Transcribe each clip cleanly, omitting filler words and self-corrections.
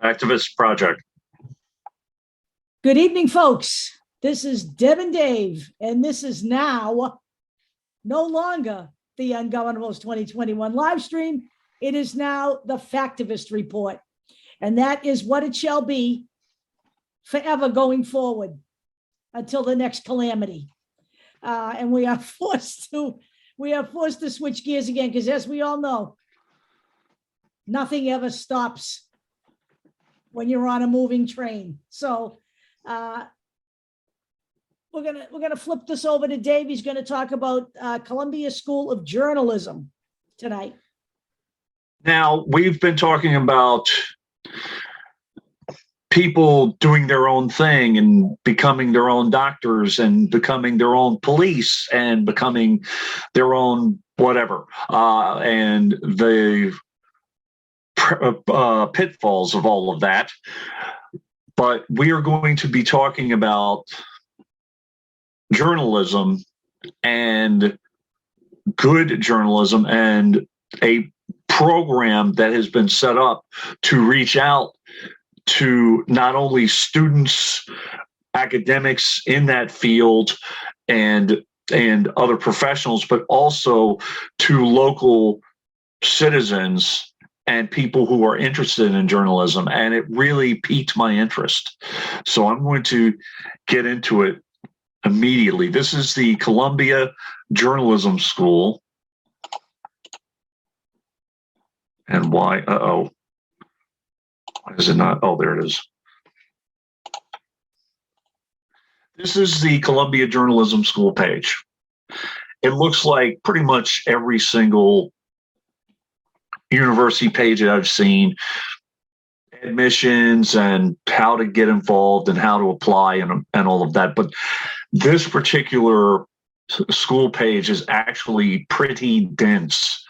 Activist Project. Good evening, folks. This is Deb and Dave, and this is now no longer the Ungovernables 2021 live stream. It is now the Factivist Report, and that is what it shall be forever going forward until the next calamity. And we are forced to switch gears again, because as we all know, nothing ever stops when you're on a moving train. So we're gonna flip this over to Dave. He's going to talk about Columbia School of Journalism tonight. Now, we've been talking about people doing their own thing and becoming their own doctors and becoming their own police and becoming their own whatever, and the pitfalls of all of that. But we are going to be talking about journalism and good journalism and a program that has been set up to reach out to not only students, academics in that field and other professionals, but also to local citizens and people who are interested in journalism. And it really piqued my interest. So I'm going to get into it immediately. This is the Columbia Journalism School. And why? Why is it not? Oh, there it is. This is the Columbia Journalism School page. It looks like pretty much every single university page that I've seen, admissions and how to get involved and how to apply and all of that. But this particular school page is actually pretty dense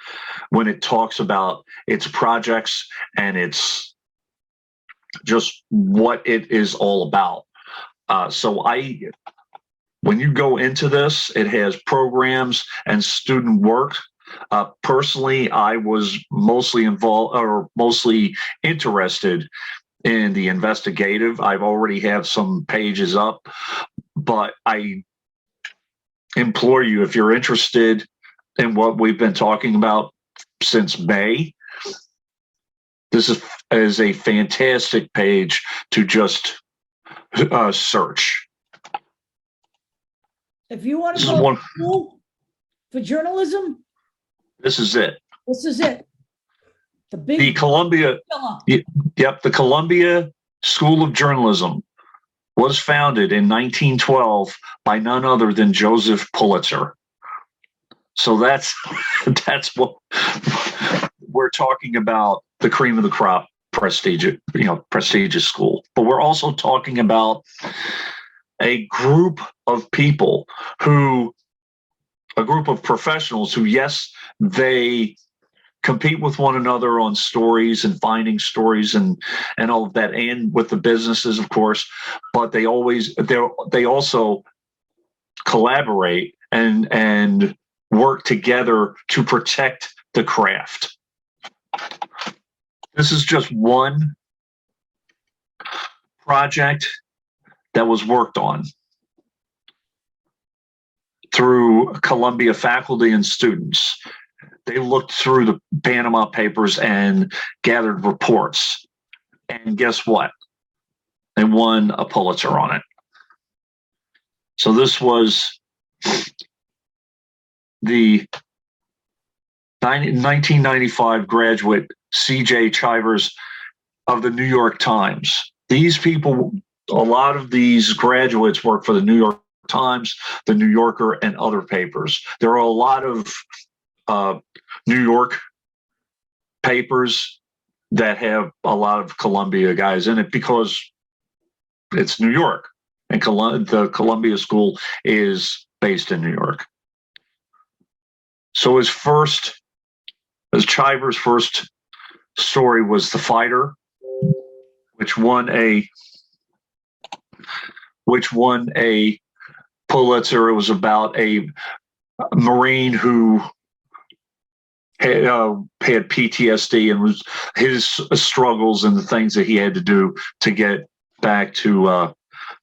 when it talks about its projects and its just what it is all about. When you go into this, it has programs and student work. Personally, I was mostly involved or mostly interested in the investigative. I've already have some pages up, but I implore you, if you're interested in what we've been talking about since May, this is a fantastic page to just search. If you want to go to school for journalism, this is it. This is it. The Columbia, yep, the Columbia School of Journalism was founded in 1912 by none other than Joseph Pulitzer. So that's what we're talking about, the cream of the crop, prestigious school. But we're also talking about a group of people a group of professionals who, yes, they compete with one another on stories and finding stories and all of that, and with the businesses, of course, but they also collaborate and work together to protect the craft. This is just one project that was worked on through Columbia faculty and students. They looked through the Panama Papers and gathered reports. And guess what? They won a Pulitzer on it. So this was the 1995 graduate C.J. Chivers of the New York Times. These people, a lot of these graduates work for the New York Times, the New Yorker, and other papers. There are a lot of New York papers that have a lot of Columbia guys in it because it's New York, and the Columbia School is based in New York. So Chivers' first story was The Fighter, which won a Pulitzer. It was about a Marine who had PTSD and was his struggles and the things that he had to do to get back to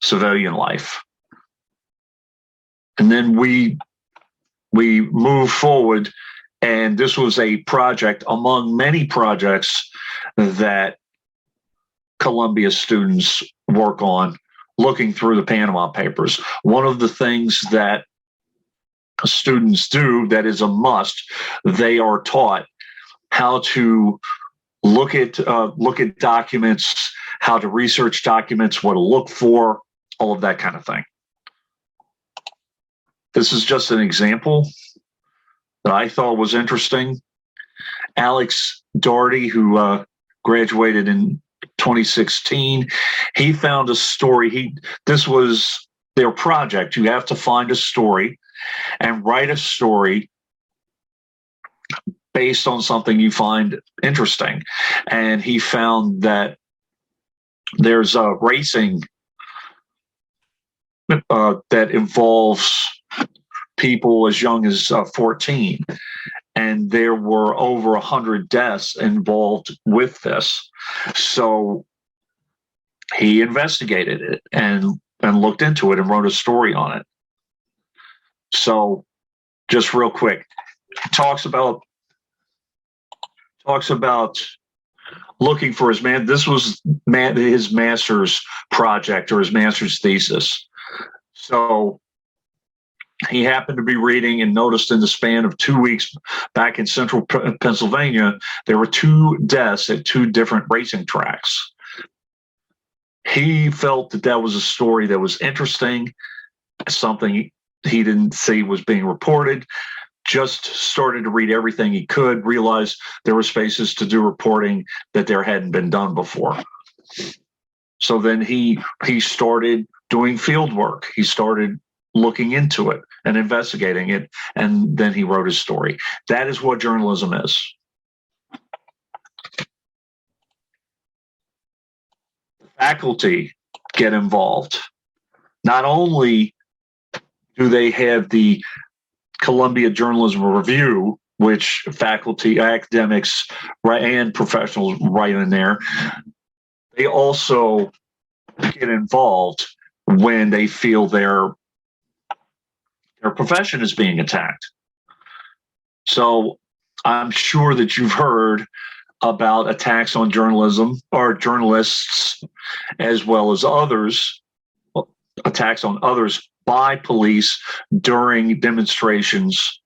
civilian life. And then we move forward, and this was a project among many projects that Columbia students work on, looking through the Panama Papers. One of the things that students do that is a must, they are taught how to look at documents, how to research documents, what to look for, all of that kind of thing. This is just an example that I thought was interesting. Alex Doherty, who graduated in 2016, he found a story. This was their project. You have to find a story and write a story based on something you find interesting. And he found that there's a racing that involves people as young as 14. And there were over 100 deaths involved with this. So he investigated it and looked into it and wrote a story on it. So just real quick, talks about looking for his man. This was his master's project or his master's thesis. So he happened to be reading and noticed in the span of 2 weeks back in central Pennsylvania, there were 2 deaths at 2 different racing tracks. He felt that was a story that was interesting, something he didn't see was being reported. Just started to read everything he could, realized there were spaces to do reporting that there hadn't been done before. So then he started doing field work. He started looking into it and investigating it, and then he wrote his story. That is what journalism is. Faculty get involved. Not only do they have the Columbia Journalism Review, which faculty, academics, and professionals write in there, they also get involved when they feel their profession is being attacked. So I'm sure that you've heard about attacks on journalism or journalists, as well as others, attacks on others by police during demonstrations.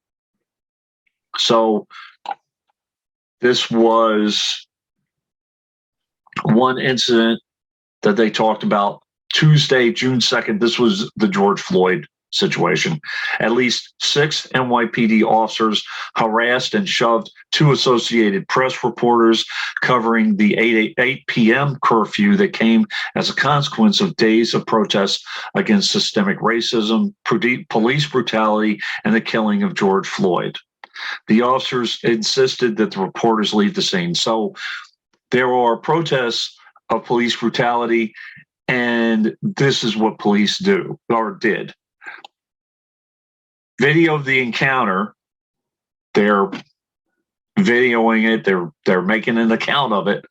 So this was one incident that they talked about Tuesday, June 2nd. This was the George Floyd situation. At least 6 NYPD officers harassed and shoved 2 Associated Press reporters, covering the 8 p.m. curfew that came as a consequence of days of protests against systemic racism, police brutality, and the killing of George Floyd. The officers insisted that the reporters leave the scene. So there are protests of police brutality, and this is what police do or did. Video of the encounter, they're videoing it, they're making an account of it,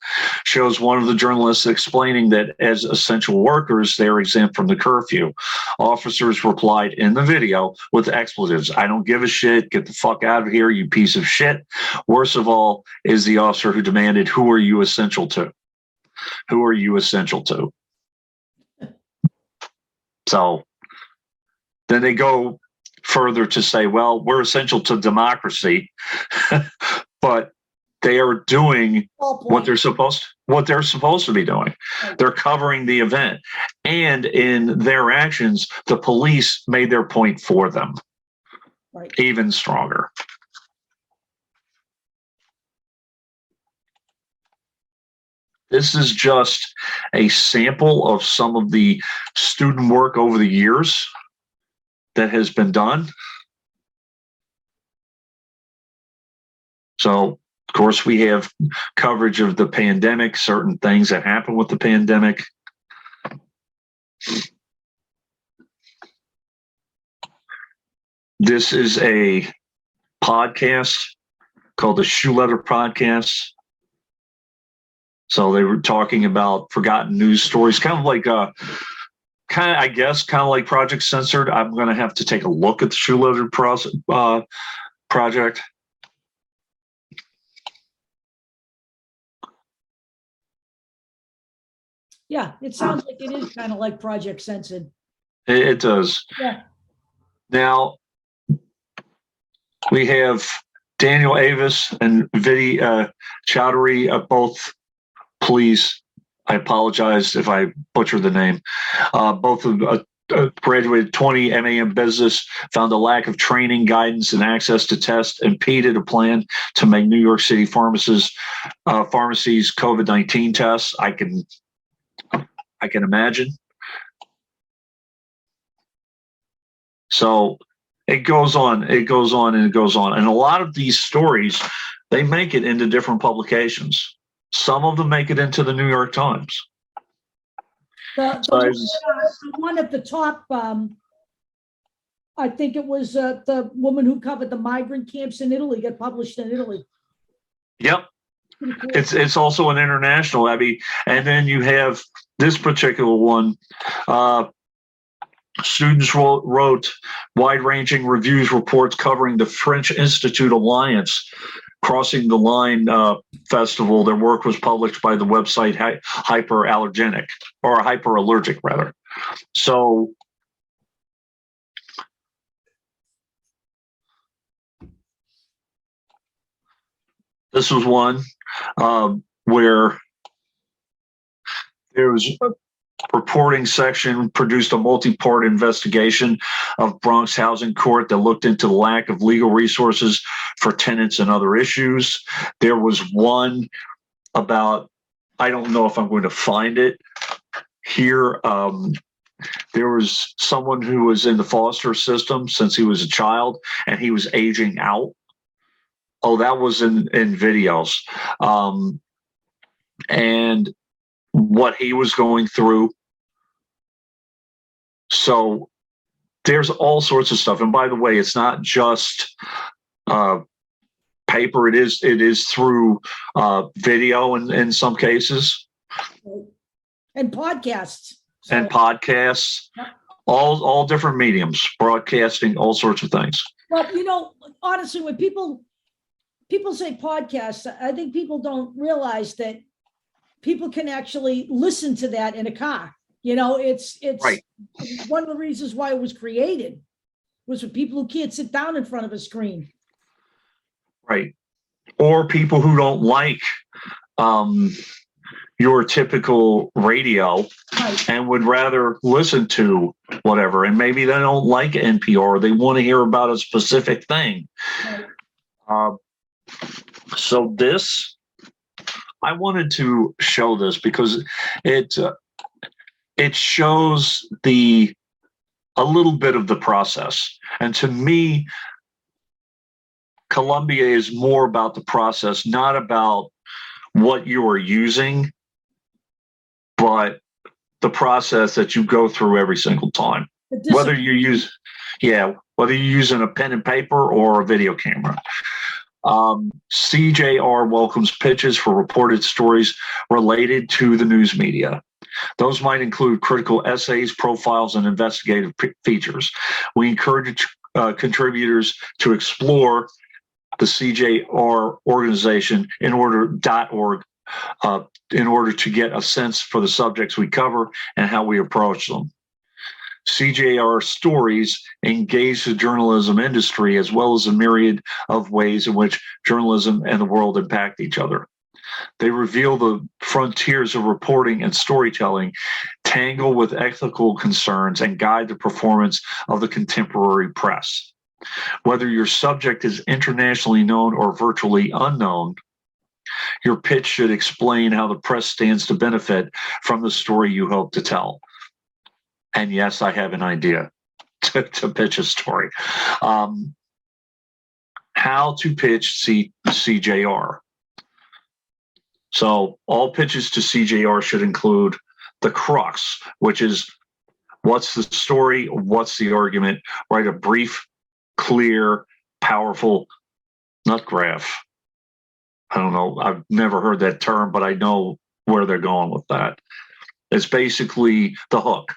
shows one of the journalists explaining that as essential workers, they're exempt from the curfew. Officers replied in the video with expletives. "I don't give a shit. Get the fuck out of here, you piece of shit." Worst of all is the officer who demanded, "Who are you essential to? Who are you essential to?" So then they go further to say, well, we're essential to democracy, but they are doing what they're supposed to be doing. They're covering the event, and in their actions, the police made their point for them. Right. Even stronger. This is just a sample of some of the student work over the years that has been done. So, of course, we have coverage of the pandemic, certain things that happened with the pandemic. This is a podcast called the Shoe Leather Podcast. So they were talking about forgotten news stories, kind of like Project Censored. I'm going to have to take a look at the Shoe Leather project. Yeah, it sounds like it is kind of like Project Censored. It does. Yeah. Now, we have Daniel Avis and Vidi Chowdhury, both, please, I apologize if I butchered the name. Both of graduated 20 MA in business, found a lack of training, guidance, and access to tests impeded a plan to make New York City pharmacies COVID-19 tests. I can imagine. So it goes on, and it goes on. And a lot of these stories, they make it into different publications. Some of them make it into the New York Times. The one at the top, I think it was the woman who covered the migrant camps in Italy, got published in Italy. Yep. Cool. It's also an international, Abby. And then you have this particular one. Students wrote wide-ranging reviews reports covering the French Institute Alliance Crossing the Line festival. Their work was published by the website Hyperallergenic, or Hyperallergic, rather. So this was one where there was a reporting section produced a multi-part investigation of Bronx Housing Court that looked into the lack of legal resources for tenants and other issues. There was one about, I don't know if I'm going to find it here. There was someone who was in the foster system since he was a child and he was aging out. Oh, that was in videos. And what he was going through. So there's all sorts of stuff. And by the way, it's not just paper. It is through video in some cases. And podcasts. So. And podcasts, all different mediums, broadcasting, all sorts of things. Well, honestly, when people say podcasts, I think people don't realize that people can actually listen to that in a car. It's right. One of the reasons why it was created was for people who can't sit down in front of a screen. Right. Or people who don't like your typical radio, right, and would rather listen to whatever. And maybe they don't like NPR. They want to hear about a specific thing. Right. So this, I wanted to show this because it shows a little bit of the process. And to me, Columbia is more about the process, not about what you are using, but the process that you go through every single time. Whether you're using a pen and paper or a video camera. CJR welcomes pitches for reported stories related to the news media. Those might include critical essays, profiles, and investigative features. We encourage contributors to explore the CJR organization .org in order to get a sense for the subjects we cover and how we approach them. CJR stories engage the journalism industry as well as a myriad of ways in which journalism and the world impact each other. They reveal the frontiers of reporting and storytelling, tangle with ethical concerns, and guide the performance of the contemporary press. Whether your subject is internationally known or virtually unknown, your pitch should explain how the press stands to benefit from the story you hope to tell. And yes, I have an idea to pitch a story. How to pitch CJR. So all pitches to CJR should include the crux, which is what's the story, what's the argument, write a brief, clear, powerful nut graph I don't know. I've never heard that term, but I know where they're going with that. It's basically the hook.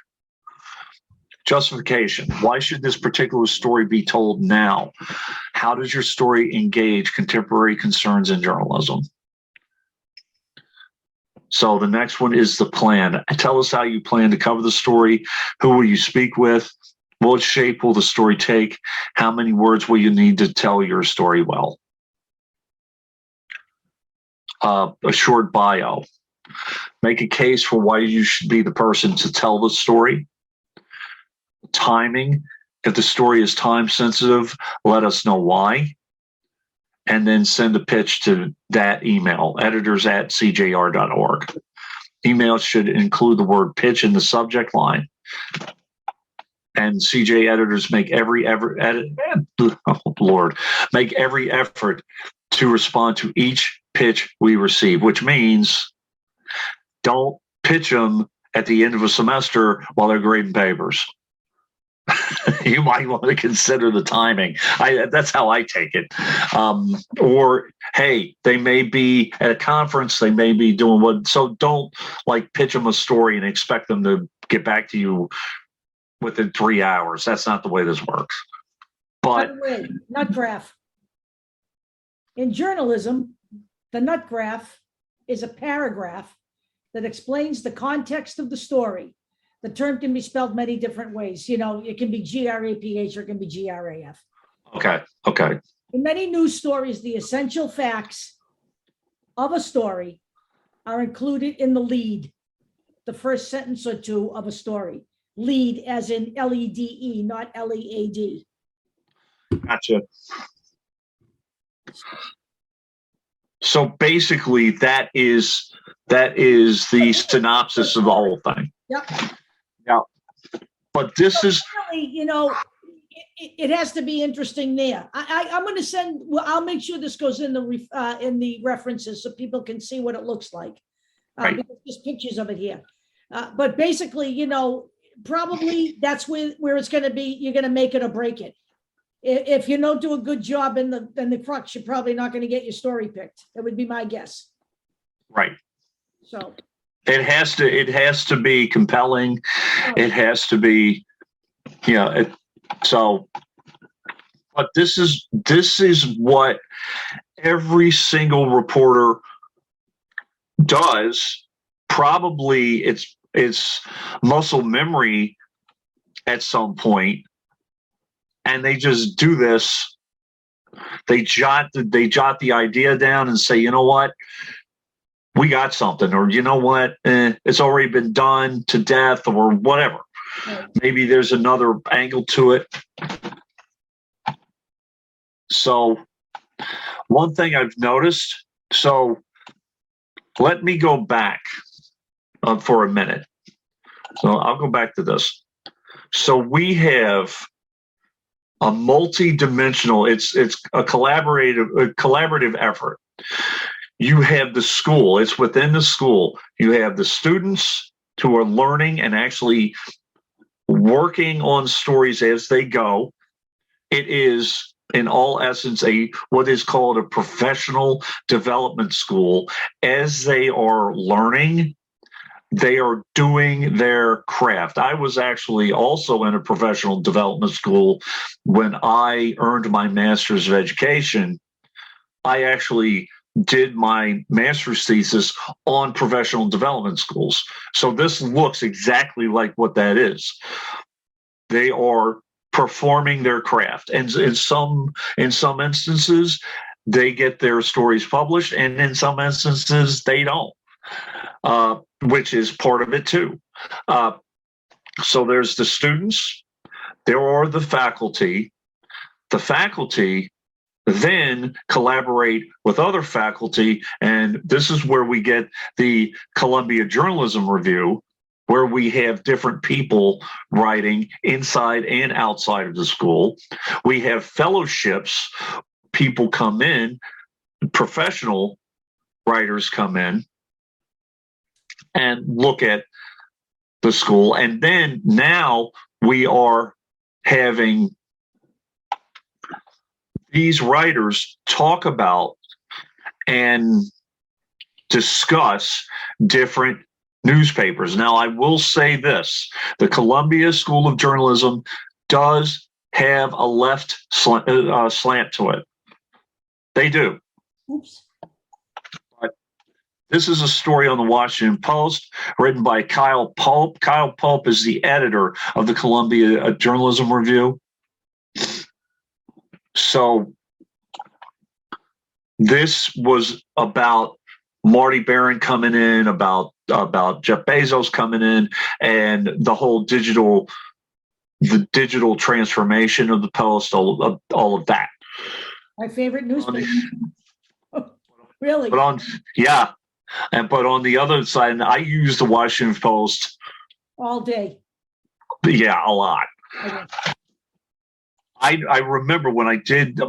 Justification. Why should this particular story be told now? How does your story engage contemporary concerns in journalism? So the next one is the plan. Tell us how you plan to cover the story. Who will you speak with? What shape will the story take? How many words will you need to tell your story well? A short bio. Make a case for why you should be the person to tell the story. Timing. If the story is time sensitive, let us know why. And then send a pitch to that email, editors@cjr.org. Emails should include the word pitch in the subject line. And CJ editors make every effort to respond to each pitch we receive, which means don't pitch them at the end of a semester while they're grading papers. You might want to consider the timing. That's how I take it. Or, hey, they may be at a conference, they may be doing what, so don't like pitch them a story and expect them to get back to you within 3 hours. That's not the way this works. But by the way, nut graph. In journalism, the nut graph is a paragraph that explains the context of the story. The term can be spelled many different ways. You know, it can be GRAPH or it can be GRAF. Okay. In many news stories, the essential facts of a story are included in the lead, the first sentence or two of a story. Lead as in LEDE, not LEAD. Gotcha. So basically, that is the synopsis of the whole thing. Yep. Yeah. But this is, really, you know, it has to be interesting there. I'm going to send. Well, I'll make sure this goes in the references so people can see what it looks like. Right. Because there's pictures of it here. But basically, you know, probably that's where it's going to be. You're going to make it or break it. If you don't do a good job in the crux, you're probably not going to get your story picked. That would be my guess. Right. So it has to be compelling. It has to be, so, but this is what every single reporter does. Probably it's muscle memory at some point, and they just do this. They jot the idea down and say, you know what, we got something, or you know what, it's already been done to death, or whatever. right. Maybe there's another angle to it. So one thing I've noticed, so let me go back for a minute. So I'll go back to this. So we have a multi-dimensional, it's a collaborative effort. You have the school, it's within the school. You have the students who are learning and actually working on stories as they go. It is, in all essence, what is called a professional development school. As they are learning, they are doing their craft. I was actually also in a professional development school when I earned my master's of education. I actually did my master's thesis on professional development schools. So this looks exactly like what that is. They are performing their craft, and in some instances they get their stories published, and in some instances they don't, which is part of it too. So there's the students, there are the faculty. The faculty then collaborate with other faculty, and this is where we get the Columbia Journalism Review, where we have different people writing inside and outside of the school. We have fellowships. People come in, professional writers come in and look at the school. And then now we are having these writers talk about and discuss different newspapers. Now, I will say this: the Columbia School of Journalism does have a left slant to it. They do. Oops. But this is a story on the Washington Post written by Kyle Pope. Kyle Pope is the editor of the Columbia Journalism Review. So this was about Marty Barron coming in, about Jeff Bezos coming in, and the whole digital transformation of the Post, all of that. My favorite newspaper. Really? But on the other side, I use the Washington Post all day. Yeah, a lot. Okay. I remember when I did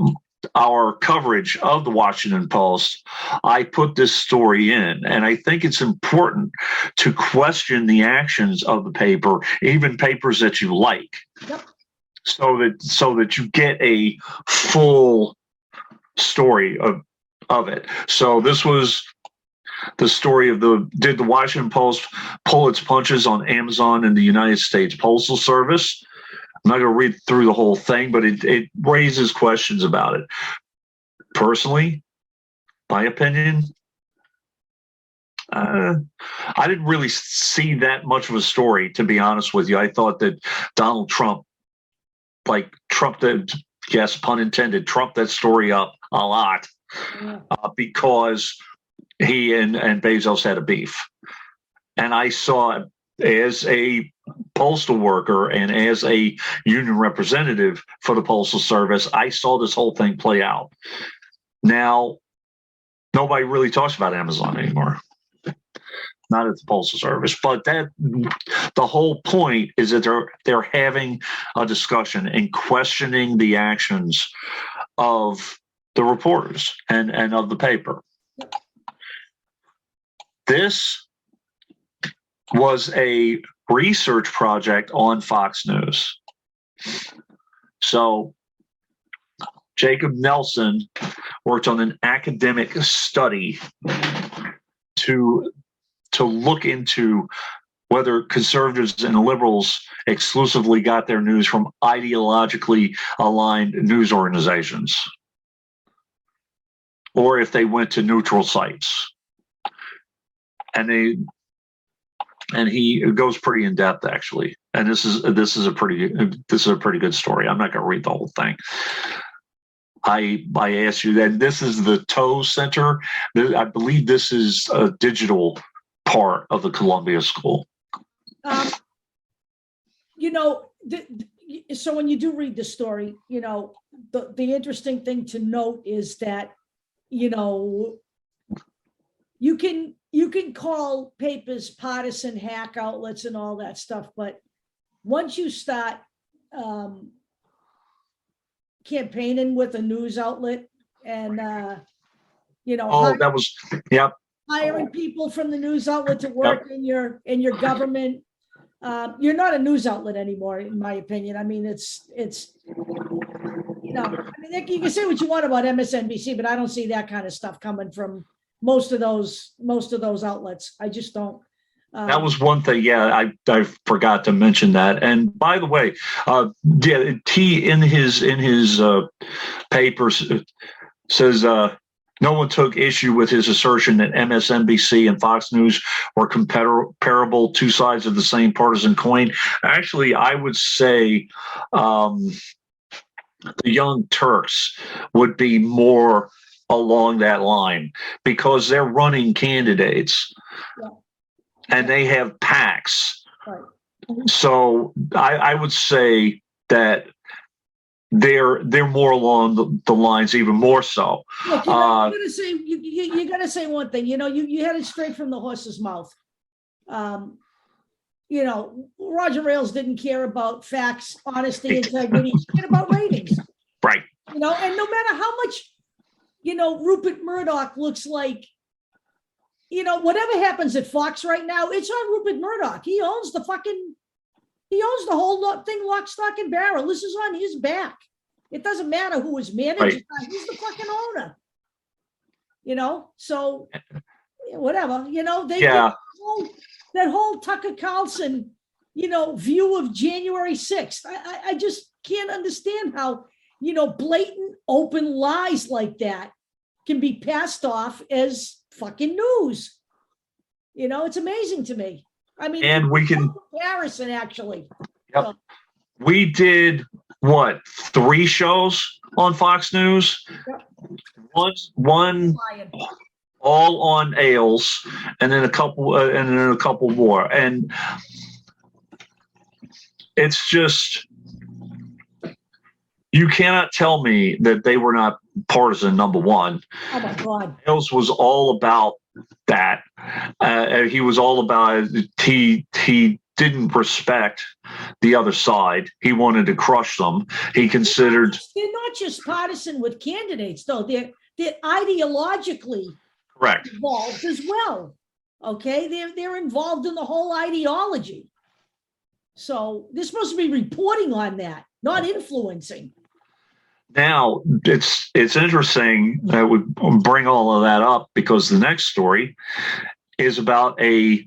our coverage of the Washington Post, I put this story in, and I think it's important to question the actions of the paper, even papers that you like, yep. so that you get a full story of it. So this was the story of did the Washington Post pull its punches on Amazon and the United States Postal Service? I'm not going to read through the whole thing, but it raises questions about it. Personally, my opinion, I didn't really see that much of a story, to be honest with you. I thought that Donald Trump, yes, pun intended, trumped that story up a lot because he and Bezos had a beef. And I saw, as a postal worker and as a union representative for the Postal Service, I saw this whole thing play out. Now, nobody really talks about Amazon anymore. Not at the Postal Service, but the whole point is that they're having a discussion and questioning the actions of the reporters and of the paper. This was a research project on Fox News. So Jacob Nelson worked on an academic study to look into whether conservatives and liberals exclusively got their news from ideologically aligned news organizations, or if they went to neutral sites. And he goes pretty in depth, actually. And this is a pretty good story. I'm not going to read the whole thing. I asked you that this is the Toe Center. I believe this is a digital part of the Columbia School. So when you do read the story, the interesting thing to note is that, you can call papers partisan hack outlets and all that stuff, but once you start campaigning with a news outlet and hiring people from the news outlet to work in your government, you're not a news outlet anymore, in my opinion. I mean, you can say what you want about MSNBC, but I don't see that kind of stuff coming from most of those outlets. I just don't. That was one thing. Yeah, I forgot to mention that. And by the way, he in his papers says no one took issue with his assertion that MSNBC and Fox News were comparable, two sides of the same partisan coin. Actually, I would say the Young Turks would be more along that line, because they're running candidates and they have PACs. Right. So I would say that they're more along the lines, even more so. Look, you gotta say one thing. You had it straight from the horse's mouth. Roger Ailes didn't care about facts, honesty, integrity. He cared about ratings. Right. And no matter how much Rupert Murdoch looks like, whatever happens at Fox right now, it's on Rupert Murdoch. He owns the whole thing, lock, stock, and barrel. This is on his back. It doesn't matter who his manager is. He's the fucking owner. So whatever, they Yeah. that whole Tucker Carlson, view of January 6th. I just can't understand how, blatant open lies like that can be passed off as fucking news. It's amazing to me. I mean, And we can comparison actually. Yep. So, we did what, 3 shows on Fox News? One all on Ailes, and then a couple more. And it's just, you cannot tell me that they were not partisan, number one. Oh my God. Ailes was all about that. He was all about it. He didn't respect the other side. He wanted to crush them. He considered they're not just partisan with candidates, though. They're ideologically correct involved as well. Okay, they're involved in the whole ideology. So they're supposed to be reporting on that, not influencing. Now it's interesting that we bring all of that up, because the next story is about a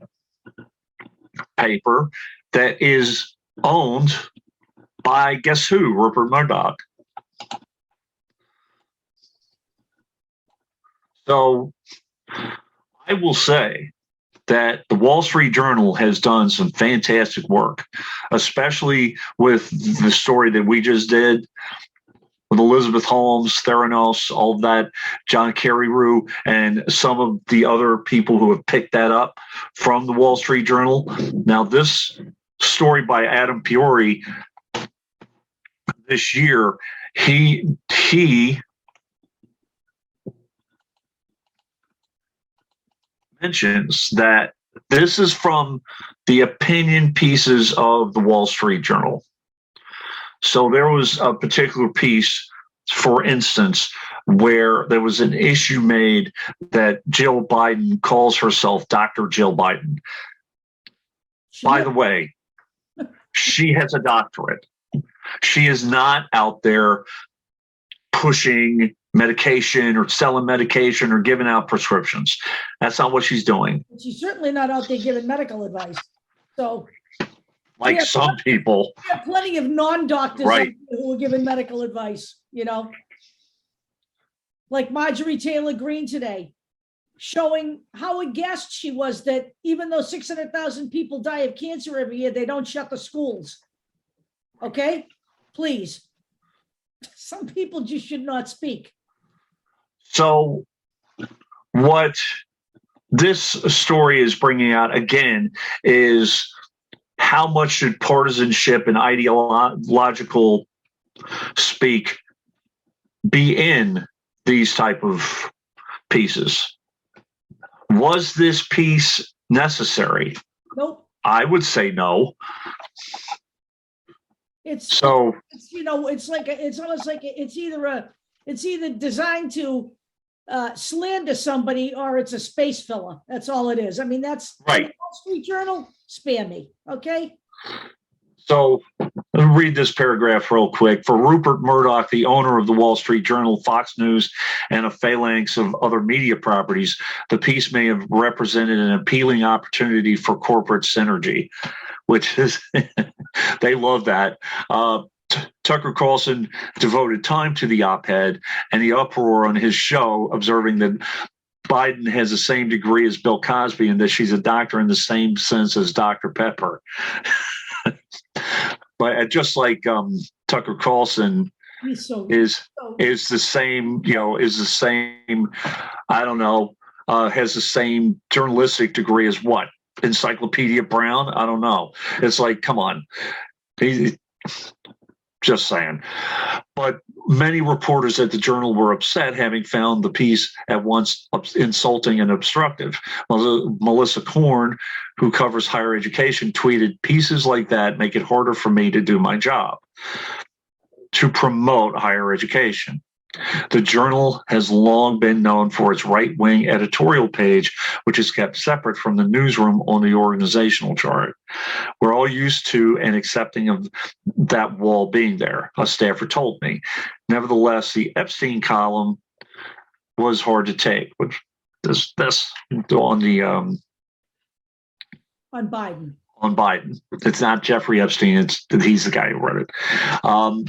paper that is owned by, guess who? Rupert Murdoch. So I will say that the Wall Street Journal has done some fantastic work, especially with the story that we just did with Elizabeth Holmes, Theranos, all of that, John Carreyrou, and some of the other people who have picked that up from the Wall Street Journal. Now, this story by Adam Piori this year, he mentions that this is from the opinion pieces of the Wall Street Journal. So there was a particular piece, for instance, where there was an issue made that Jill Biden calls herself Dr. Jill Biden. By the way, she has a doctorate. She is not out there pushing medication or selling medication or giving out prescriptions. That's not what she's doing. She's certainly not out there giving medical advice. So, like some people. We have plenty of non-doctors right. who are giving medical advice, like Marjorie Taylor Greene today, showing how aghast she was that even though 600,000 people die of cancer every year, they don't shut the schools. Okay? Please. Some people just should not speak. So what this story is bringing out again is how much should partisanship and ideological speak be in these type of pieces? Was this piece necessary? Nope. I would say no. It's almost like it's either designed to slander somebody or it's a space filler. That's all it is. I mean, that's right. Wall Street Journal, spare me. Okay. So let me read this paragraph real quick. For Rupert Murdoch, the owner of the Wall Street Journal, Fox News, and a phalanx of other media properties, the piece may have represented an appealing opportunity for corporate synergy, which is, they love that. Tucker Carlson devoted time to the op-ed and the uproar on his show, observing that Biden has the same degree as Bill Cosby and that she's a doctor in the same sense as Dr. Pepper. But just like Tucker Carlson is the same, I don't know, has the same journalistic degree as what? Encyclopedia Brown? I don't know. It's like, come on. Just saying. But many reporters at the Journal were upset, having found the piece at once insulting and obstructive. Melissa Korn, who covers higher education, tweeted, "Pieces like that make it harder for me to do my job, to promote higher education." The Journal has long been known for its right-wing editorial page, which is kept separate from the newsroom on the organizational chart. We're all used to and accepting of that wall being there, a staffer told me. Nevertheless, the Epstein column was hard to take. Which this on the On Biden. On Biden. It's not Jeffrey Epstein. He's the guy who wrote it.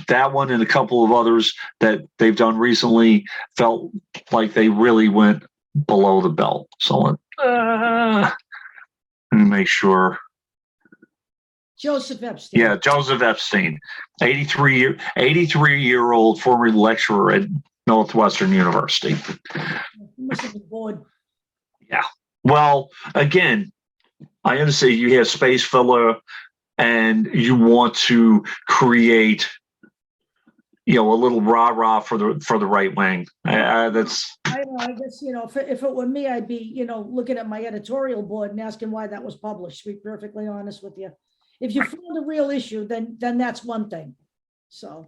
That one and a couple of others that they've done recently felt like they really went below the belt. So let me make sure. Joseph Epstein. Yeah, Joseph Epstein, 83-year-old former lecturer at Northwestern University. He must have been bored. Yeah. Well, again, I understand you have space filler and you want to create, a little rah-rah for the right wing. I guess, if it were me, I'd be, looking at my editorial board and asking why that was published, to be perfectly honest with you. If you found a real issue, then that's one thing. So.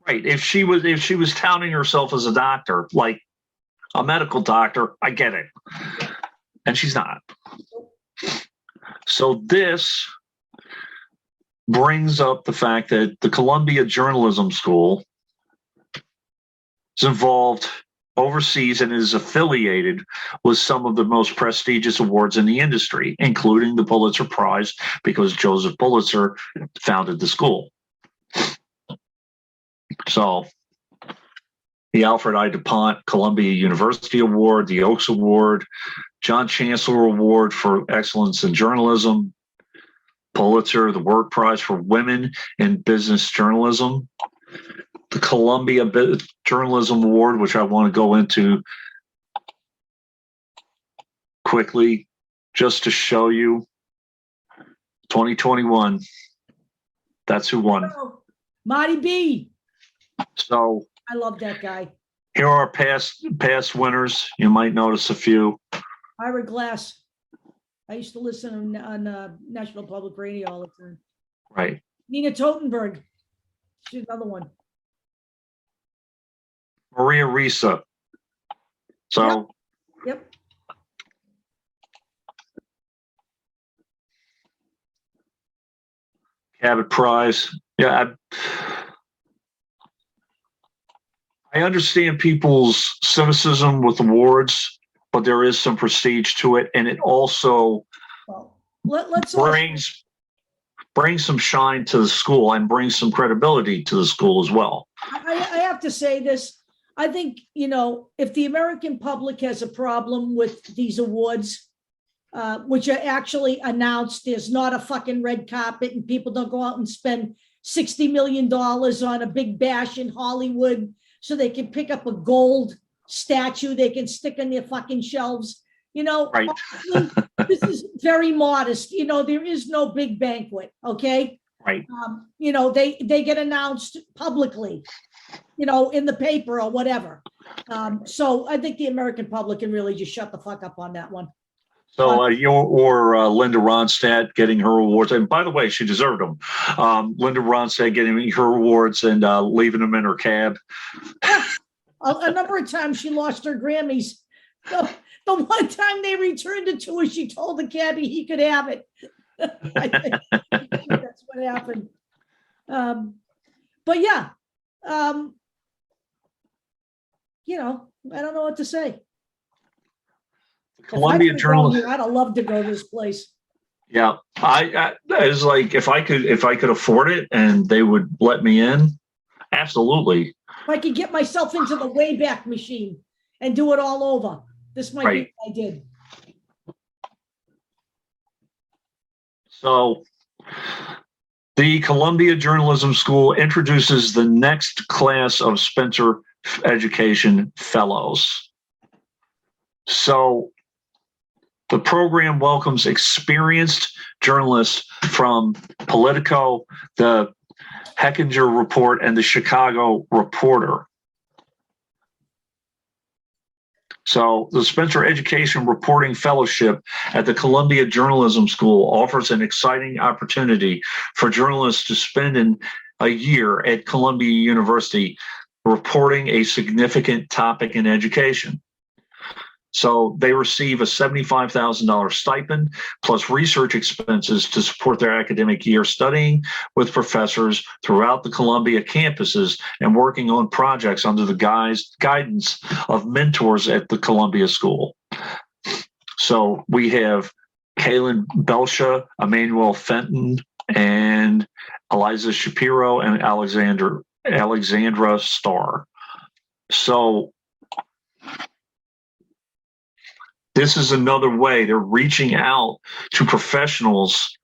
Right. If she was touting herself as a doctor, like a medical doctor, I get it. And she's not. So this brings up the fact that the Columbia Journalism School is involved overseas and is affiliated with some of the most prestigious awards in the industry, including the Pulitzer Prize, because Joseph Pulitzer founded the school. So the Alfred I. DuPont Columbia University Award, the Oaks Award, John Chancellor Award for Excellence in Journalism, Pulitzer, the Work Prize for Women in Business Journalism, the Columbia Journalism Award, which I want to go into quickly just to show you. 2021, that's who won. Marty B. So I love that guy. Here are past winners. You might notice a few. Ira Glass. I used to listen on National Public Radio all the time. Right. Nina Totenberg. She's another one. Maria Ressa. So. Yep. Cabot Prize. Yeah. I understand people's cynicism with awards, but there is some prestige to it, and it also let's brings some shine to the school and brings some credibility to the school as well. I have to say this. I think, if the American public has a problem with these awards, which are actually announced, there's not a fucking red carpet and people don't go out and spend $60 million on a big bash in Hollywood so they can pick up a gold statue they can stick on their fucking shelves. Right. This is very modest. There is no big banquet. Okay. Right. They get announced publicly, in the paper or whatever. So I think the American public can really just shut the fuck up on that one. So Linda Ronstadt getting her awards, and by the way, she deserved them. Linda Ronstadt getting her awards and leaving them in her cab. A number of times she lost her Grammys. The one time they returned it to her, she told the cabbie he could have it. I think that's what happened. But yeah, I don't know what to say. Columbia Journalism. I'd have loved to go to this place. Yeah, I was like, if I could afford it and they would let me in, absolutely. If I could get myself into the Wayback Machine and do it all over, this might be what I did. So, the Columbia Journalism School introduces the next class of Spencer Education Fellows. So, the program welcomes experienced journalists from Politico, the Hechinger Report, and the Chicago Reporter. So the Spencer Education Reporting Fellowship at the Columbia Journalism School offers an exciting opportunity for journalists to spend a year at Columbia University reporting a significant topic in education. So they receive a $75,000 stipend plus research expenses to support their academic year studying with professors throughout the Columbia campuses and working on projects under the guidance of mentors at the Columbia School. So we have Kaylin Belsha, Emmanuel Fenton, and Eliza Shapiro and Alexandra Starr. So this is another way they're reaching out to professionals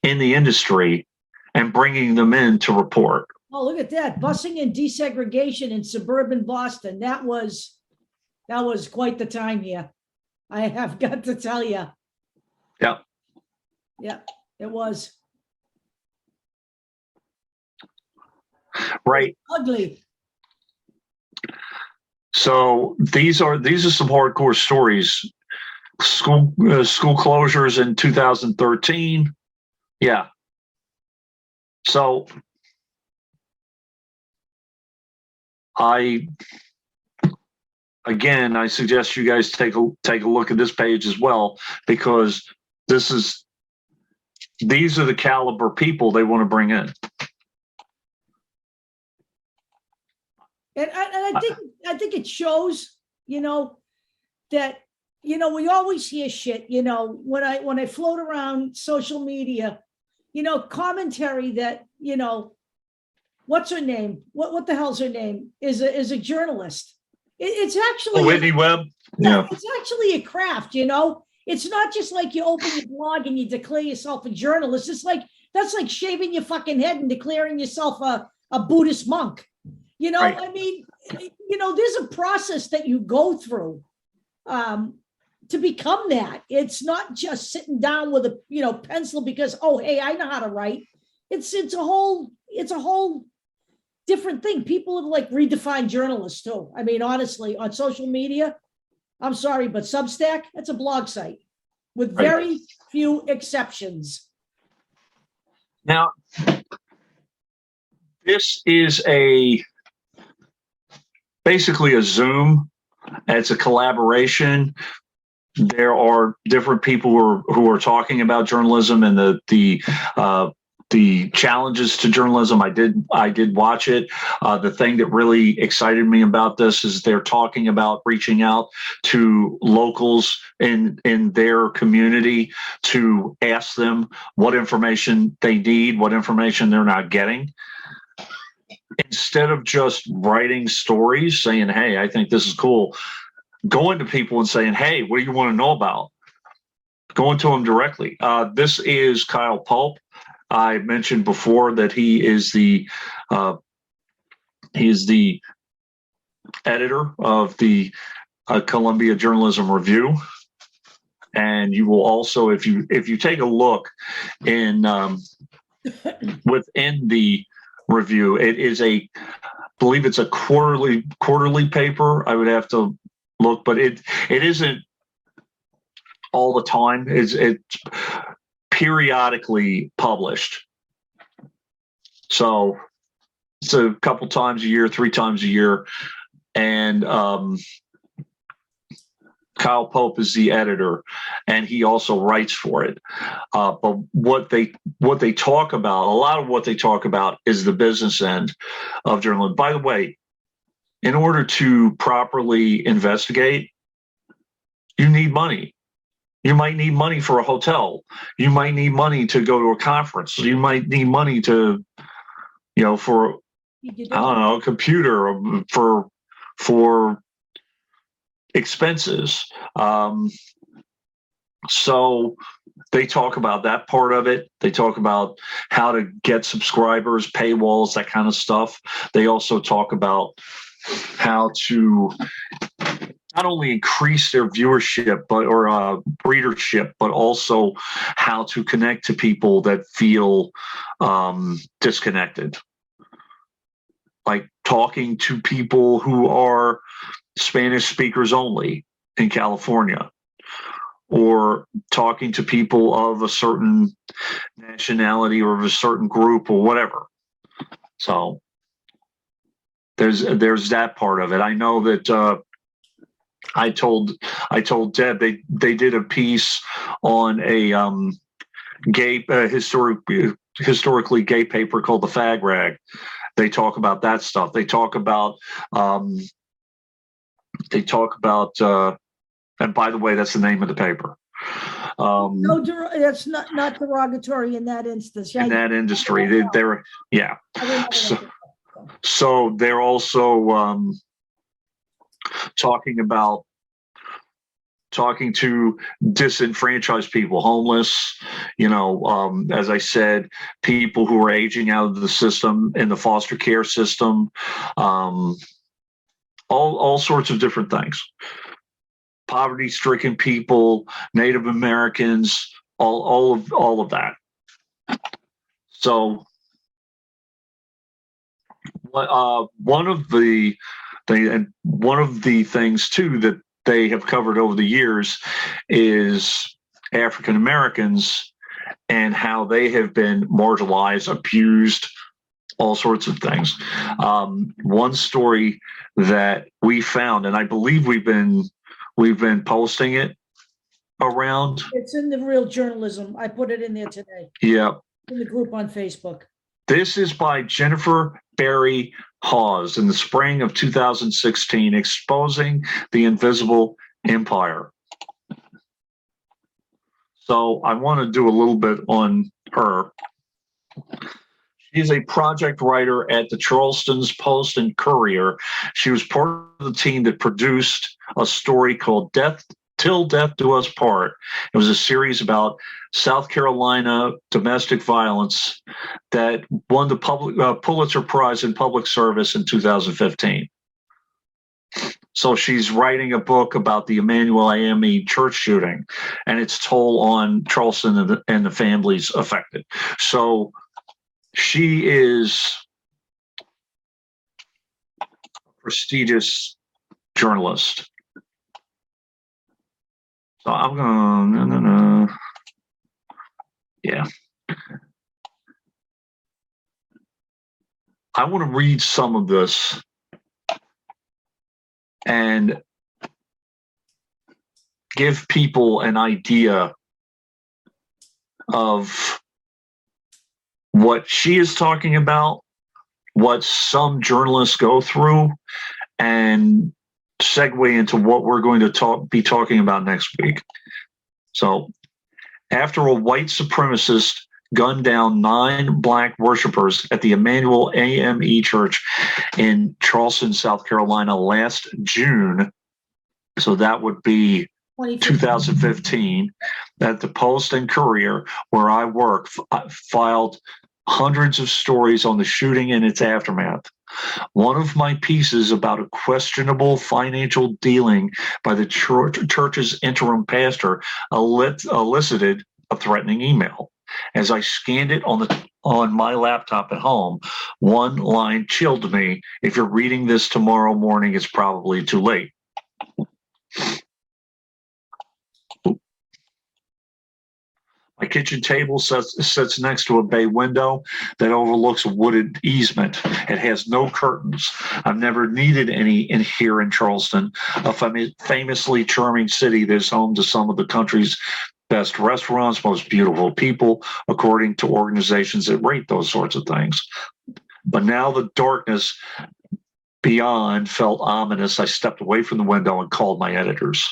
in the industry and bringing them in to report. Oh, look at that. Busing and desegregation in suburban Boston. That was quite the time here. I have got to tell you. Yeah. Yeah, it was. Right. Ugly. So these are some hardcore stories. School closures in 2013. Yeah. So I suggest you guys take a look at this page as well, because these are the caliber people they want to bring in. And I think it shows, that, we always hear shit, when I float around social media, commentary that, what's her name? What the hell's her name? Is a journalist. It's actually Whitney Webb. Yeah. It's actually a craft, It's not just like you open your blog and you declare yourself a journalist. It's like, that's like shaving your fucking head and declaring yourself a Buddhist monk. Right. I mean, there's a process that you go through to become that. It's not just sitting down with a pencil because, oh, hey, I know how to write. It's a whole different thing. People have like redefined journalists too. I mean, honestly, on social media, I'm sorry, but Substack, that's a blog site with very few exceptions. Now, this is basically a Zoom. It's a collaboration. There are different people who are talking about journalism and the challenges to journalism. I did watch it. The thing that really excited me about this is they're talking about reaching out to locals in their community to ask them what information they need, what information they're not getting. Instead of just writing stories saying, hey, I think this is cool, going to people and saying, hey, what do you want to know about? Going to them directly. This is Kyle Pulp. I mentioned before that he is the editor of the Columbia Journalism Review. And you will also, if you take a look in within the review, it is I believe it's a quarterly paper. I would have to look, but it isn't all the time. It's periodically published. So it's a couple times a year, 3 times a year. And Kyle Pope is the editor, and he also writes for it. But what they talk about, a lot of what they talk about is the business end of journalism. By the way, in order to properly investigate, you need money. You might need money for a hotel. You might need money to go to a conference. You might need money to, for, I don't know, a computer, for expenses. So they talk about that part of it. They talk about how to get subscribers, paywalls, that kind of stuff. They also talk about how to not only increase their viewership or readership, but also how to connect to people that feel disconnected. Like talking to people who are Spanish speakers only in California, or talking to people of a certain nationality or of a certain group or whatever. So there's that part of it. I know that I told Deb they did a piece on a gay historically gay paper called the Fag Rag. They talk about that stuff. They talk about and by the way, that's the name of the paper. No, that's not derogatory in that instance. In that industry, they're yeah. So they're also talking to disenfranchised people, homeless, as I said, people who are aging out of the system in the foster care system, all sorts of different things. Poverty-stricken people, Native Americans, all of that. So one of the things too that they have covered over the years is African Americans and how they have been marginalized, abused, all sorts of things. One story that we found, and I believe we've been posting it around. It's in the Real Journalism. I put it in there today. Yeah. In the group on Facebook. This is by Jennifer Barry Hawes in the spring of 2016, Exposing the Invisible Empire. So I want to do a little bit on her. She's a project writer at the Charleston's Post and Courier. She was part of the team that produced a story called Till Death Do Us Part. It was a series about South Carolina domestic violence that won the Pulitzer Prize in Public Service in 2015. So she's writing a book about the Emanuel AME church shooting and its toll on Charleston and the families affected. So she is a prestigious journalist. So I'm going to, yeah. I want to read some of this and give people an idea of what she is talking about, what some journalists go through, and segue into what we're going to be talking about next week. So, after a white supremacist gunned down 9 black worshipers at the Emanuel AME Church in Charleston, South Carolina last June, so that would be 2015, that the Post and Courier, where I work, filed hundreds of stories on the shooting and its aftermath. One of my pieces about a questionable financial dealing by the church's interim pastor elicited a threatening email. As I scanned it on my laptop at home, one line chilled me. If you're reading this tomorrow morning, it's probably too late. My kitchen table sits next to a bay window that overlooks a wooded easement. It has no curtains. I've never needed any in here in Charleston, a famously charming city that is home to some of the country's best restaurants, most beautiful people, according to organizations that rate those sorts of things. But now the darkness beyond felt ominous. I stepped away from the window and called my editors.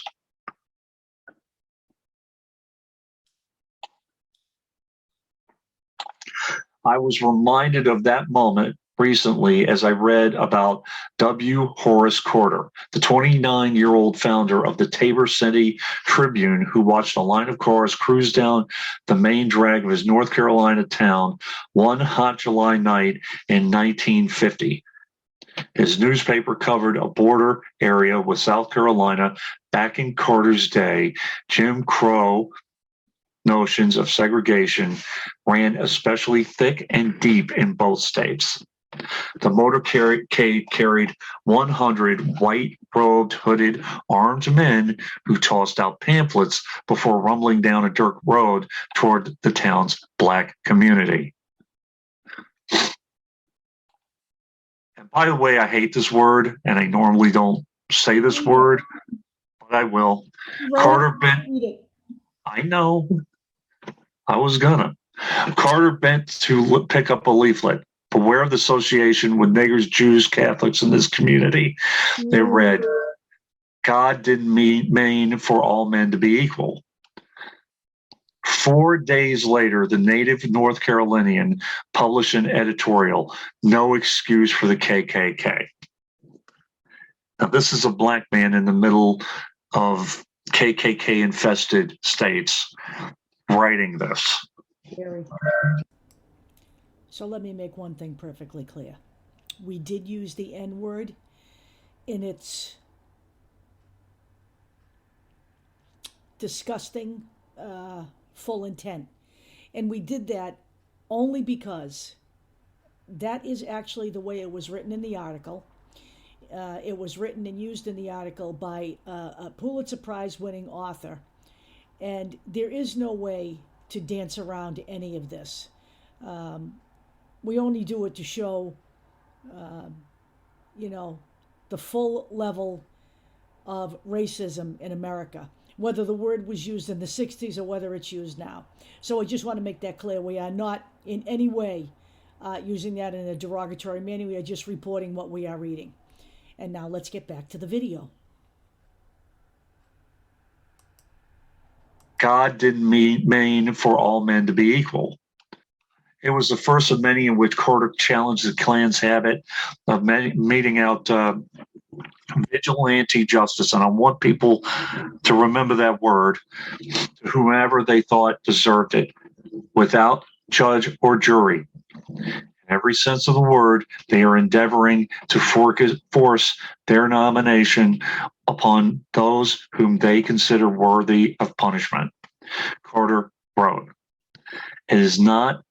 I was reminded of that moment recently as I read about W. Horace Corder, the 29-year-old founder of the Tabor City Tribune, who watched a line of cars cruise down the main drag of his North Carolina town one hot July night in 1950. His newspaper covered a border area with South Carolina back in Carter's day. Jim Crow notions of segregation ran especially thick and deep in both states. The motorcade carried 100 white-robed, hooded, armed men who tossed out pamphlets before rumbling down a dirt road toward the town's black community. And by the way, I hate this word, and I normally don't say this word, I will. Right. Carter bent. Read it. I know. I was gonna. Carter bent to pick up a leaflet. Beware of the association with niggers, Jews, Catholics in this community. It read, God didn't mean for all men to be equal. 4 days later, the native North Carolinian published an editorial, No Excuse for the KKK. Now, this is a black man in the middle of KKK-infested states writing this. Very. So let me make one thing perfectly clear. We did use the N-word in its disgusting full intent. And we did that only because that is actually the way it was written in the article. It was written and used in the article by a Pulitzer Prize winning author. And there is no way to dance around any of this. We only do it to show, the full level of racism in America, whether the word was used in the 60s or whether it's used now. So I just want to make that clear. We are not in any way using that in a derogatory manner. We are just reporting what we are reading. And now let's get back to the video. God didn't mean for all men to be equal. It was the first of many in which Carter challenged the Klan's habit of meting out vigilante justice. And I want people to remember that word, to whomever they thought deserved it, without judge or jury. In every sense of the word, they are endeavoring to force their nomination upon those whom they consider worthy of punishment. Carter wrote, "It is not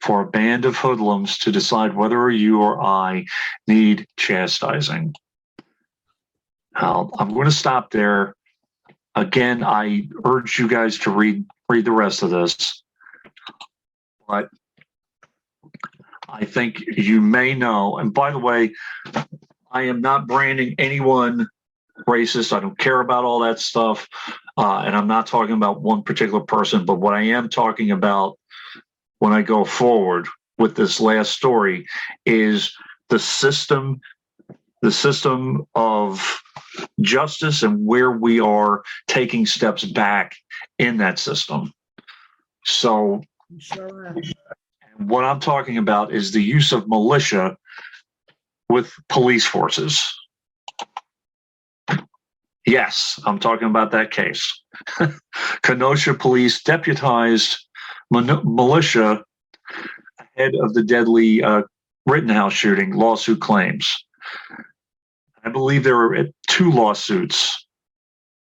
for a band of hoodlums to decide whether you or I need chastising." Now, I'm going to stop there. Again, I urge you guys to read the rest of this. But I think you may know, and by the way, I am not branding anyone racist. I don't care about all that stuff. And I'm not talking about one particular person, but what I am talking about when I go forward with this last story is the system of justice and where we are taking steps back in that system. So Sure. what I'm talking about is the use of militia with police forces. Yes, I'm talking about that case. Kenosha police deputized militia ahead of the deadly Rittenhouse shooting lawsuit claims. I believe there were 2 lawsuits.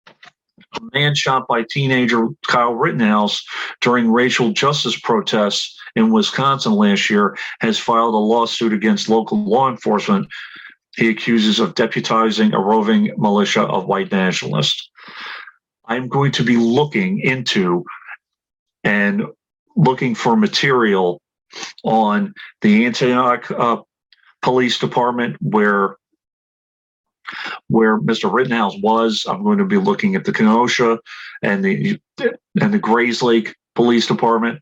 A man shot by teenager Kyle Rittenhouse during racial justice protests in Wisconsin last year has filed a lawsuit against local law enforcement he accuses of deputizing a roving militia of white nationalists. I'm going to be looking into and looking for material on the Antioch Police Department where Mr. Rittenhouse was. I'm going to be looking at the Kenosha and the Grayslake Police Department.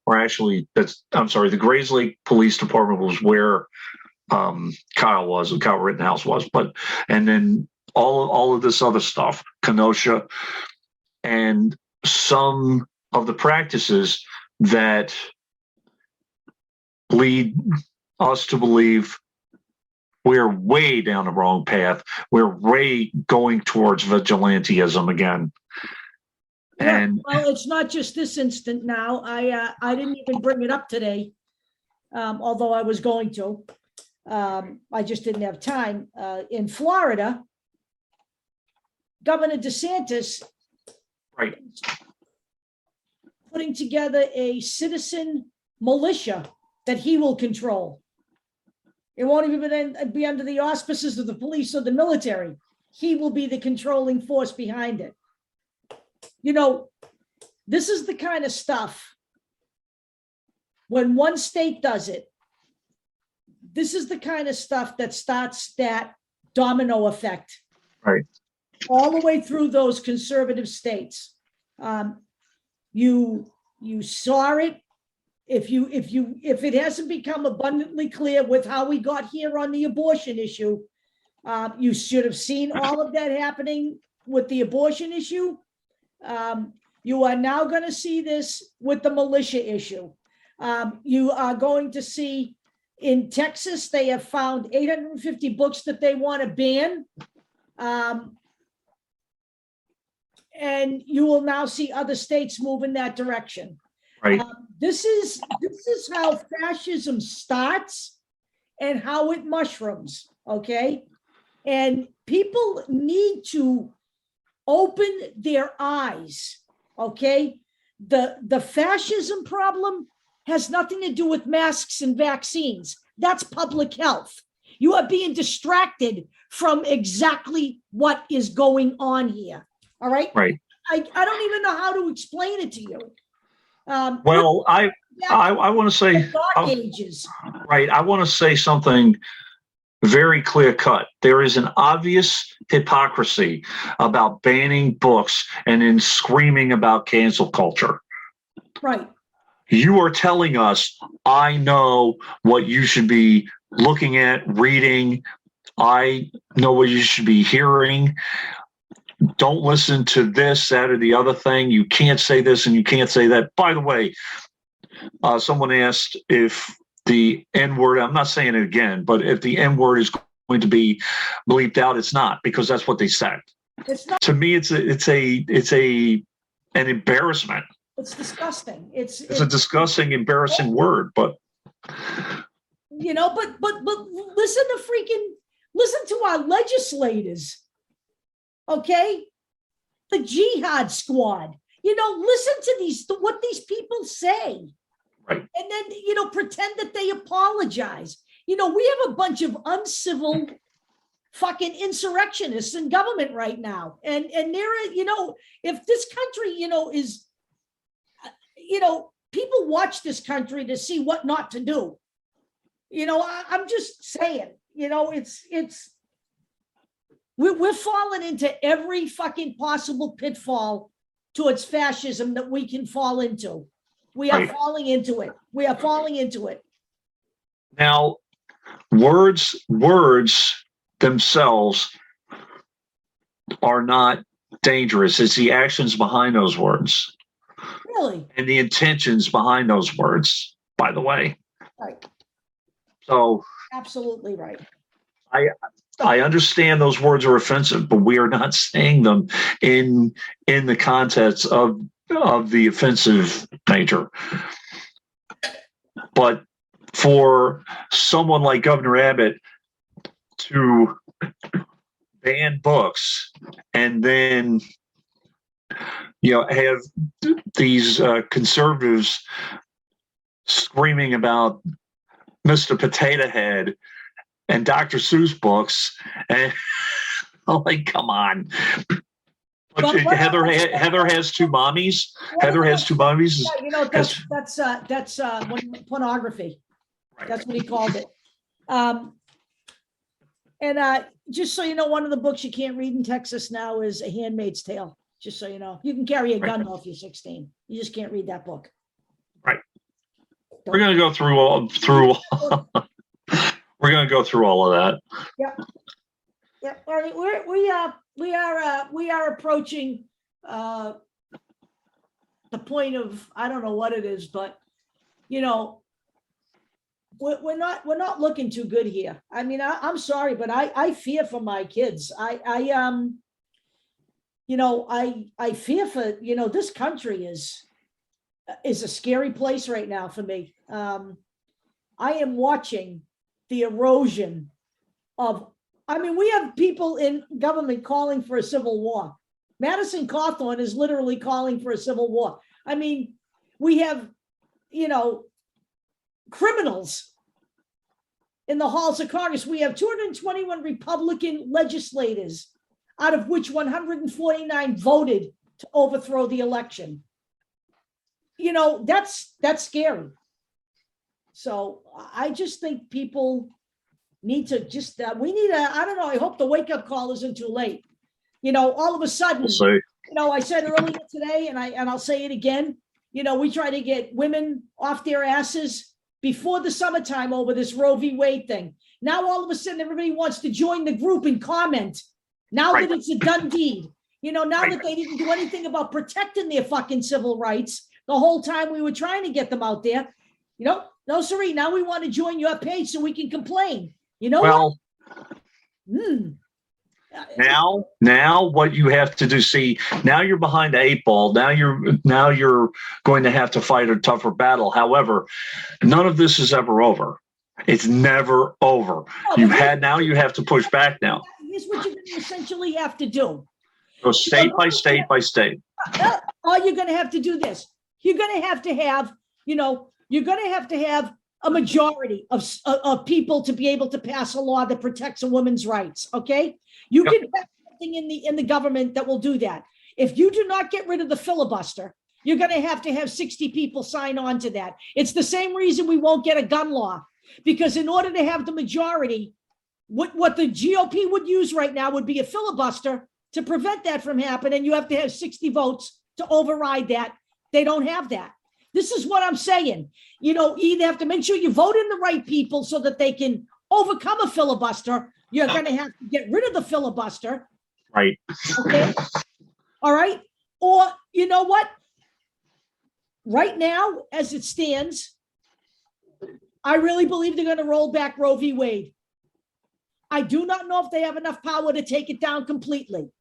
Or actually, the Grayslake Police Department was where Kyle Rittenhouse was, and then all of this other stuff, Kenosha, and some of the practices that lead us to believe we're way down the wrong path. We're way going towards vigilantism again. Yeah, And well, it's not just this instant now. I didn't even bring it up today, although I was going to. I just didn't have time. In Florida, Governor DeSantis, right, putting together a citizen militia that he will control. It won't even be under the auspices of the police or the military. He will be the controlling force behind it. This is the kind of stuff, when one state does it, this is the kind of stuff that starts that domino effect. Right. all the way through those conservative states. You saw it. If it hasn't become abundantly clear with how we got here on the abortion issue, you should have seen all of that happening with the abortion issue. You are now going to see this with the militia issue. You are going to see in Texas, they have found 850 books that they want to ban. And you will now see other states move in that direction. Right. This is how fascism starts and how it mushrooms, okay? And people need to open their eyes, okay? The fascism problem has nothing to do with masks and vaccines. That's public health. You are being distracted from exactly what is going on here. All right. Right. I don't even know how to explain it to you. Well, I want to say, Dark Ages. right. I want to say something very clear cut. There is an obvious hypocrisy about banning books and then screaming about cancel culture. Right. You are telling us, I know what you should be looking at, reading. I know what you should be hearing. Don't listen to this, that, or the other thing. You can't say this and you can't say that. By the way, someone asked if the N-word, I'm not saying it again, but if the N-word is going to be bleeped out, it's not, because that's what they said. It's not. To me, it's an embarrassment. It's disgusting. It's a disgusting, embarrassing word, but you know, but listen to our legislators. Okay, the jihad squad. You know, listen to what these people say, right? And then pretend that they apologize. We have a bunch of uncivil fucking insurrectionists in government right now, and they're if this country is people watch this country to see what not to do. I'm just saying. We're falling into every fucking possible pitfall towards fascism that we can fall into. We are falling into it. We are falling into it. Now, words themselves are not dangerous. It's the actions behind those words. Really? And the intentions behind those words, by the way. Right. So. Absolutely right. I understand those words are offensive, but we are not saying them in the context of the offensive nature. But for someone like Governor Abbott to ban books and then have these conservatives screaming about Mr. Potato Head and Dr. Seuss books, and like, come on. But Heather has two mommies. Heather has two mommies. Yeah, that's pornography. Right. That's what he called it. And just so you know, one of the books you can't read in Texas now is A Handmaid's Tale. Just so you know, you can carry a gun if you're 16. You just can't read that book. Right. We're going to go through. We're going to go through all of that. Yep. Yep. All right. We are approaching the point of, I don't know what it is, but we're not looking too good here. I mean, I'm sorry, but I fear for my kids. I fear for, this country is a scary place right now for me. I am watching the erosion of, we have people in government calling for a civil war. Madison Cawthorn is literally calling for a civil war. We have, criminals in the halls of Congress. We have 221 Republican legislators, out of which 149 voted to overthrow the election. That's scary. So I just think people need to I don't know, I hope the wake-up call isn't too late. all of a sudden, I said earlier today, and I'll say it again, we try to get women off their asses before the summertime over this Roe v. Wade thing. Now, all of a sudden, everybody wants to join the group and comment. Now that it's a done deed, now that they didn't do anything about protecting their fucking civil rights the whole time we were trying to get them out there, no, sorry. Now we want to join your page so we can complain. What? Now what you have to do, now you're behind the 8 ball. Now you're going to have to fight a tougher battle. However, none of this is ever over. It's never over. You have to push back now. Here's what you're going to essentially have to do. Go state by state by state. Or you're going to have to do this. You're going to have to have a majority of people to be able to pass a law that protects a woman's rights. Okay, you can have something in the government that will do that. If you do not get rid of the filibuster, you're going to have 60 people sign on to that. It's the same reason we won't get a gun law, because in order to have the majority, what the GOP would use right now would be a filibuster to prevent that from happening. You have to have 60 votes to override that. They don't have that. This is what I'm saying. You either have to make sure you vote in the right people so that they can overcome a filibuster. You're going to have to get rid of the filibuster. Right. Okay. All right. Or you know what? Right now, as it stands, I really believe they're going to roll back Roe v. Wade. I do not know if they have enough power to take it down completely,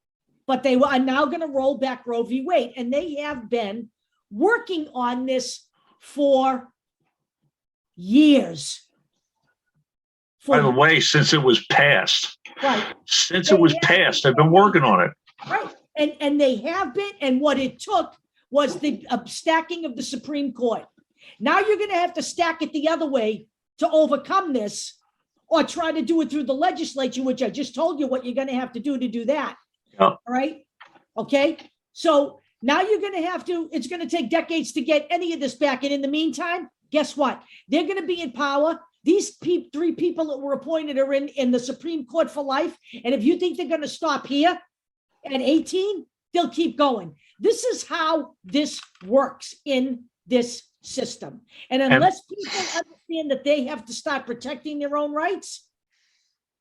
but they are now going to roll back Roe v. Wade. And they have been working on this for years. By the way, since it was passed. Right. Since it was passed, I've been working on it. Right. And they have been. And what it took was the stacking of the Supreme Court. Now you're going to have to stack it the other way to overcome this, or try to do it through the legislature, which I just told you what you're going to have to do that. Yep. All right. Okay. So now you're going to have to, it's going to take decades to get any of this back. And in the meantime, guess what? They're going to be in power. These 3 people that were appointed are in the Supreme Court for life. And if you think they're going to stop here at 18, they'll keep going. This is how this works in this system. And unless people understand that they have to start protecting their own rights,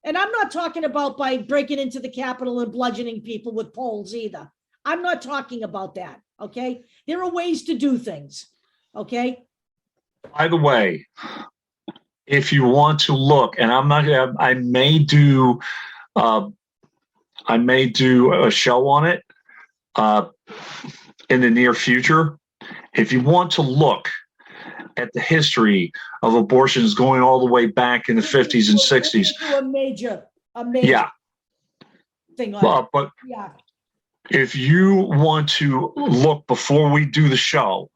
and I'm not talking about by breaking into the Capitol and bludgeoning people with poles either. I'm not talking about that. Okay. There are ways to do things. Okay. By the way, if you want to look, and I may do a show on it in the near future. If you want to look at the history of abortions going all the way back in the 50s and 60s. A major thing on it. But if you want to look before we do the show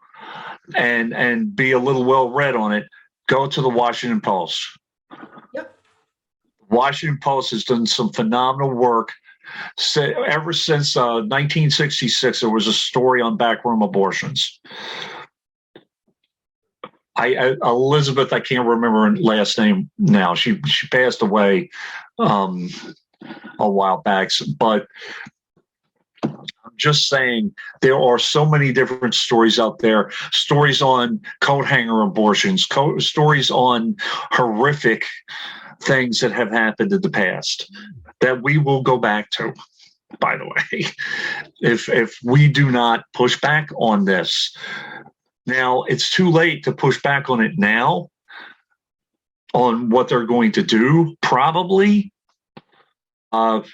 and be a little well-read on it, go to the Washington Post. Yep. Washington Post has done some phenomenal work. Ever since 1966, there was a story on backroom abortions. Elizabeth, I can't remember her last name now. She passed away a while back, but I'm just saying there are so many different stories out there. Stories on coat hanger abortions, stories on horrific things that have happened in the past that we will go back to, by the way, if we do not push back on this. Now, it's too late to push back on it now, on what they're going to do, probably. What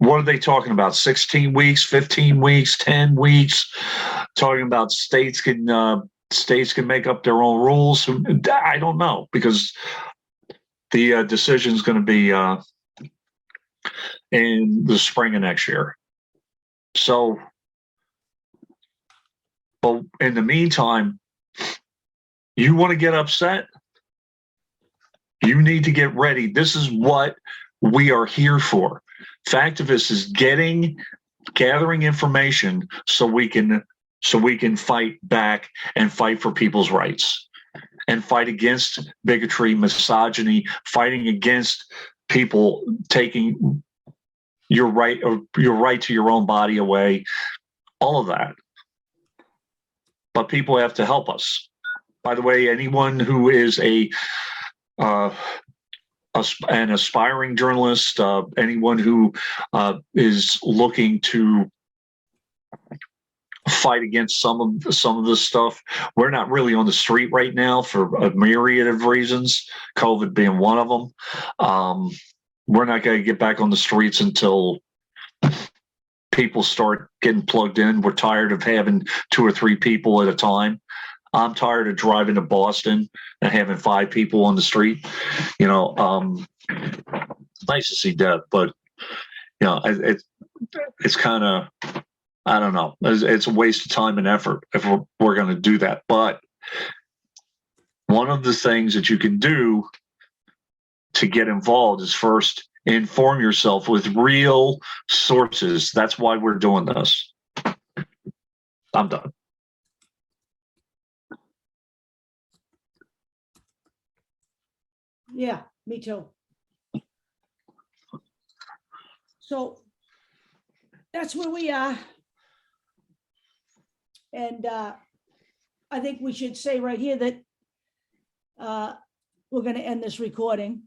are they talking about? 16 weeks, 15 weeks, 10 weeks? Talking about states can make up their own rules. I don't know, because the decision is going to be in the spring of next year. So, but in the meantime, you want to get upset? You need to get ready. This is what we are here for. Factivist is gathering information so we can fight back and fight for people's rights and fight against bigotry, misogyny, fighting against people taking your right to your own body away, all of that. But people have to help us. By the way, anyone who is an aspiring journalist, anyone who is looking to fight against some of this stuff, we're not really on the street right now for a myriad of reasons, COVID being one of them. We're not going to get back on the streets until people start getting plugged in. We're tired of having 2 or 3 people at a time. I'm tired of driving to Boston and having 5 people on the street. It's nice to see Deb, but it's kind of, I don't know. It's a waste of time and effort if we're going to do that. But one of the things that you can do to get involved is first inform yourself with real sources. That's why we're doing this. I'm done. Yeah, me too. So that's where we are. And I think we should say right here that we're going to end this recording.